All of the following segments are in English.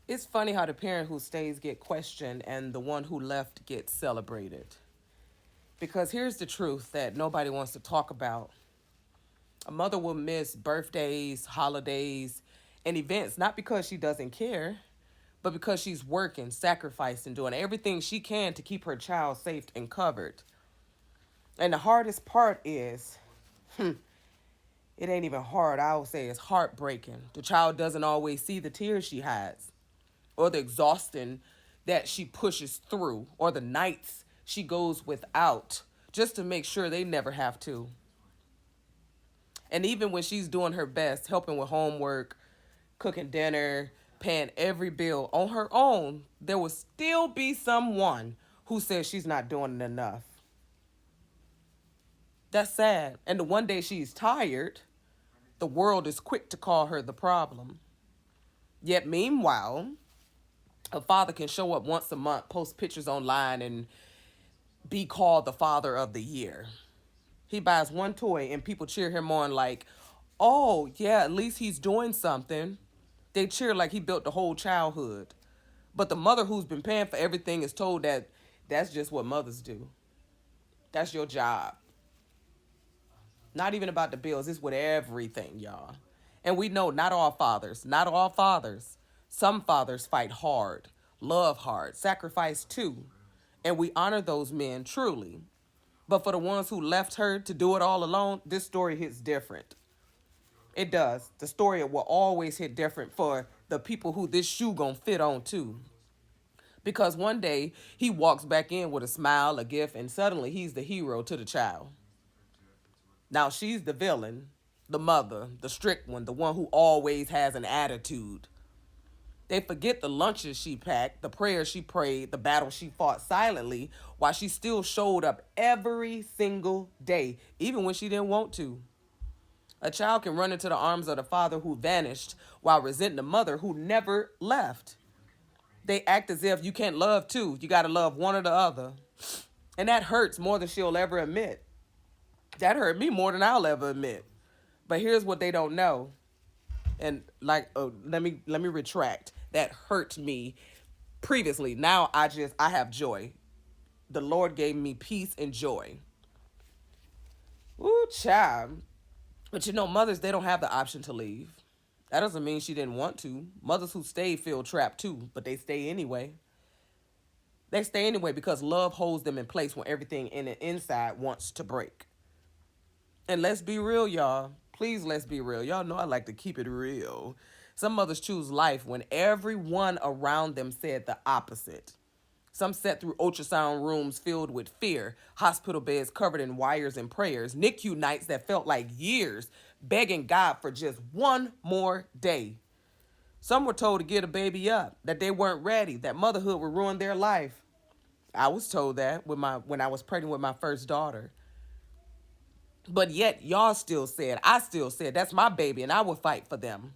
It's funny how the parent who stays get questioned and the one who left gets celebrated. Because here's the truth that nobody wants to talk about. A mother will miss birthdays, holidays, and events not because she doesn't care, but because she's working, sacrificing, doing everything she can to keep her child safe and covered. And the hardest part is, it ain't even hard. I would say it's heartbreaking. The child doesn't always see the tears she has, or the exhaustion that she pushes through, or the nights she goes without just to make sure they never have to. And even when she's doing her best, helping with homework, cooking dinner, paying every bill on her own, there will still be someone who says she's not doing it enough. That's sad. And the one day she's tired, the world is quick to call her the problem. Yet, meanwhile, a father can show up once a month, post pictures online, and be called the father of the year. He buys one toy and people cheer him on like, oh, yeah, at least he's doing something. They cheer like he built the whole childhood. But the mother who's been paying for everything is told that that's just what mothers do. That's your job. Not even about the bills, it's with everything, y'all. And we know not all fathers. Some fathers fight hard, love hard, sacrifice too. And we honor those men truly. But for the ones who left her to do it all alone, this story hits different. It does. The story will always hit different for the people who this shoe gonna fit on too. Because one day he walks back in with a smile, a gift, and suddenly he's the hero to the child. Now she's the villain, the mother, the strict one, the one who always has an attitude. They forget the lunches she packed, the prayers she prayed, the battle she fought silently, while she still showed up every single day, even when she didn't want to. A child can run into the arms of the father who vanished while resenting the mother who never left. They act as if you can't love two, you gotta love one or the other. And that hurts more than she'll ever admit. That hurt me more than I'll ever admit. But here's what they don't know. And let me retract. That hurt me previously. Now I have joy. The Lord gave me peace and joy. Ooh, child. But mothers, they don't have the option to leave. That doesn't mean she didn't want to. Mothers who stay feel trapped too, but they stay anyway. They stay anyway because love holds them in place when everything in the inside wants to break. And let's be real, y'all. Please, let's be real. Y'all know I like to keep it real. Some mothers choose life when everyone around them said the opposite. Some sat through ultrasound rooms filled with fear, hospital beds covered in wires and prayers, NICU nights that felt like years, begging God for just one more day. Some were told to get a baby up, that they weren't ready, that motherhood would ruin their life. I was told that when I was pregnant with my first daughter. But yet, I still said, that's my baby, and I will fight for them.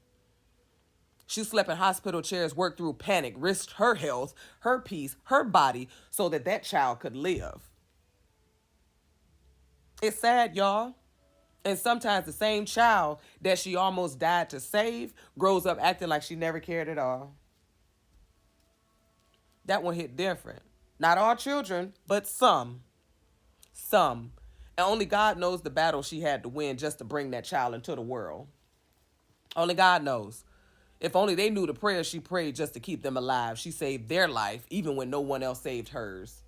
She slept in hospital chairs, worked through panic, risked her health, her peace, her body, so that that child could live. It's sad, y'all. And sometimes the same child that she almost died to save grows up acting like she never cared at all. That one hit different. Not all children, but some. Some. And only God knows the battle she had to win just to bring that child into the world. Only God knows. If only they knew the prayers she prayed just to keep them alive. She saved their life even when no one else saved hers.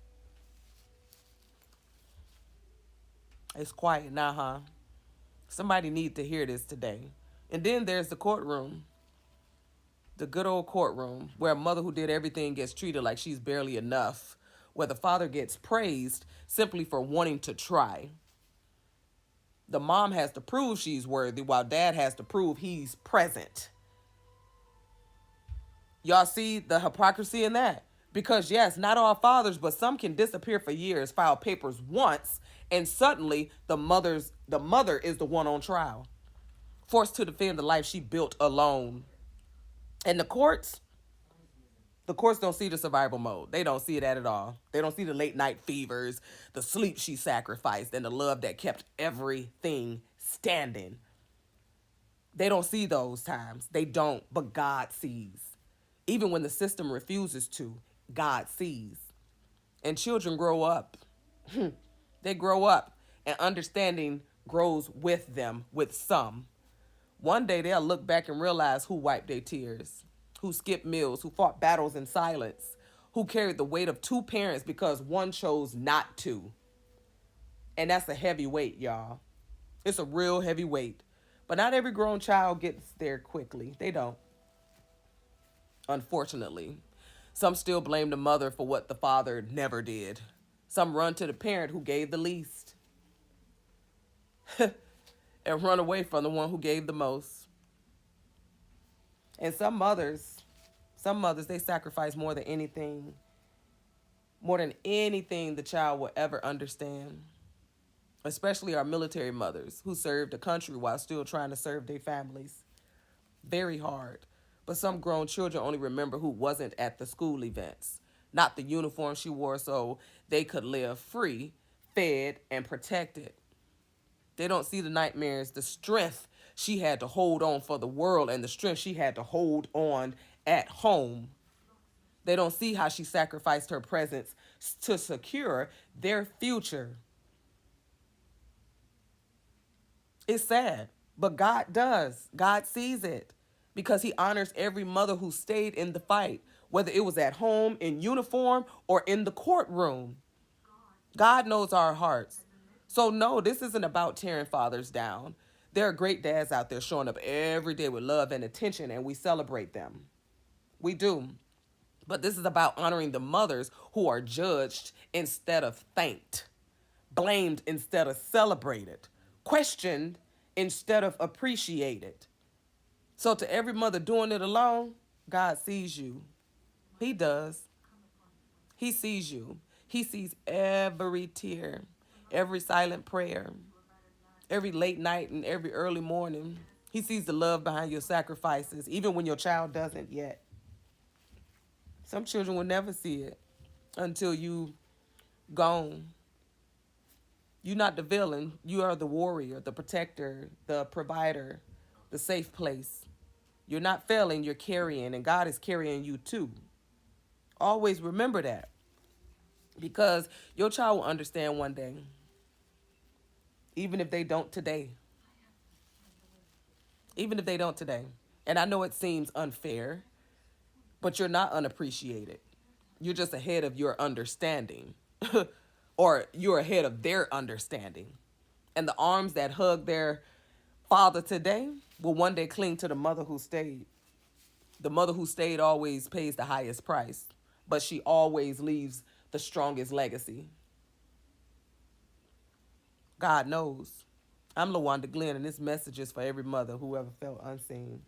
It's quiet now, huh? Somebody need to hear this today. And then there's the courtroom. The good old courtroom where a mother who did everything gets treated like she's barely enough. Where the father gets praised simply for wanting to try. The mom has to prove she's worthy while dad has to prove he's present. Y'all see the hypocrisy in that? Because yes, not all fathers, but some can disappear for years, file papers once, and suddenly the mother is the one on trial, forced to defend the life she built alone. And the courts don't see the survival mode. They don't see it at all. They don't see the late night fevers, the sleep she sacrificed, and the love that kept everything standing. They don't see those times. They don't, but God sees. Even when the system refuses to, God sees. And children grow up. They grow up, and understanding grows with them, with some. One day they'll look back and realize who wiped their tears, who skipped meals, who fought battles in silence, who carried the weight of two parents because one chose not to. And that's a heavy weight, y'all. It's a real heavy weight. But not every grown child gets there quickly. They don't, unfortunately. Some still blame the mother for what the father never did. Some run to the parent who gave the least and run away from the one who gave the most. And some mothers, they sacrifice more than anything the child will ever understand. Especially our military mothers who served the country while still trying to serve their families. Very hard. But some grown children only remember who wasn't at the school events, not the uniform she wore so they could live free, fed, and protected. They don't see the nightmares, the strength she had to hold on for the world and the strength she had to hold on at home. They don't see how she sacrificed her presence to secure their future. It's sad, but God does. God sees it because he honors every mother who stayed in the fight, whether it was at home, in uniform, or in the courtroom. God knows our hearts. So, no, this isn't about tearing fathers down. There are great dads out there showing up every day with love and attention, and we celebrate them. We do. But this is about honoring the mothers who are judged instead of thanked, blamed instead of celebrated, questioned instead of appreciated. So to every mother doing it alone, God sees you. He does. He sees you. He sees every tear, every silent prayer, every late night and every early morning. He sees the love behind your sacrifices, even when your child doesn't yet. Some children will never see it until you gone. You're not the villain. You are the warrior, the protector, the provider, the safe place. You're not failing, you're carrying, and God is carrying you too. Always remember that because your child will understand one day, even if they don't today. Even if they don't today. And I know it seems unfair, but you're not unappreciated. You're just ahead of your understanding, or you're ahead of their understanding. And the arms that hug their father today will one day cling to the mother who stayed. The mother who stayed always pays the highest price, but she always leaves the strongest legacy. God knows. I'm LaWanda Glenn, and this message is for every mother who ever felt unseen.